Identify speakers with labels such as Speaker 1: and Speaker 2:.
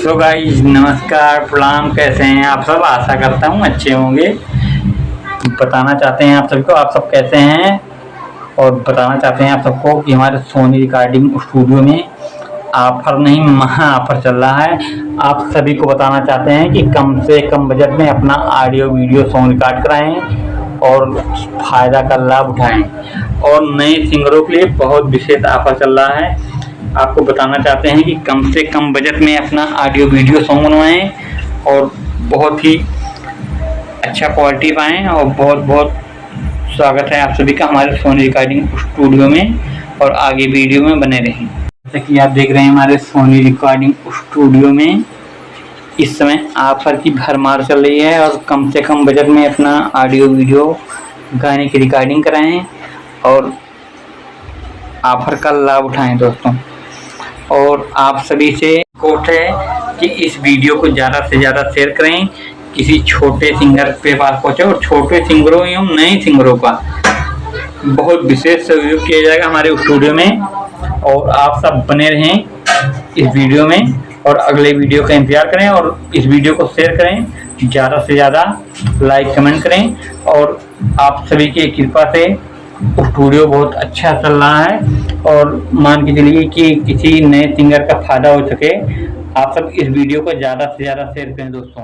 Speaker 1: So guys नमस्कार प्रणाम, कैसे हैं आप सब। आशा करता हूँ अच्छे होंगे। बताना चाहते हैं आप सभी को आप सब कैसे हैं, और बताना चाहते हैं आप सबको कि हमारे सोनी रिकॉर्डिंग स्टूडियो में ऑफर नहीं महा ऑफर चल रहा है। आप सभी को बताना चाहते हैं कि कम से कम बजट में अपना ऑडियो वीडियो सॉन्ग रिकॉर्ड कराएं और फ़ायदा का लाभ उठाएं। और नए सिंगरों के लिए बहुत विशेष ऑफर चल रहा है। आपको बताना चाहते हैं कि कम से कम बजट में अपना ऑडियो वीडियो सॉन्ग बनवाएं और बहुत ही अच्छा क्वालिटी पाएँ। और बहुत बहुत स्वागत है आप सभी का हमारे सोनी रिकॉर्डिंग स्टूडियो में, और आगे वीडियो में बने रहें। जैसा कि आप देख रहे हैं हमारे सोनी रिकॉर्डिंग स्टूडियो में इस समय ऑफर की भरमार चल रही है। और कम से कम बजट में अपना ऑडियो वीडियो गाने की रिकॉर्डिंग कराएं और ऑफर का लाभ उठाएं दोस्तों। और आप सभी से रिक्वेस्ट है कि इस वीडियो को ज़्यादा से ज़्यादा शेयर करें, किसी छोटे सिंगर के पास पहुँचे। और छोटे सिंगरों एवं नए सिंगरों का बहुत विशेष सहयोग किया जाएगा हमारे स्टूडियो में। और आप सब बने रहें इस वीडियो में और अगले वीडियो का इंतजार करें, और इस वीडियो को शेयर करें, ज़्यादा से ज़्यादा लाइक कमेंट करें। और आप सभी की कृपा से स्टूडियो बहुत अच्छा चल रहा है, और मान के चलिए कि किसी नए सिंगर का फायदा हो सके। आप सब इस वीडियो को ज़्यादा से ज़्यादा शेयर करें दोस्तों।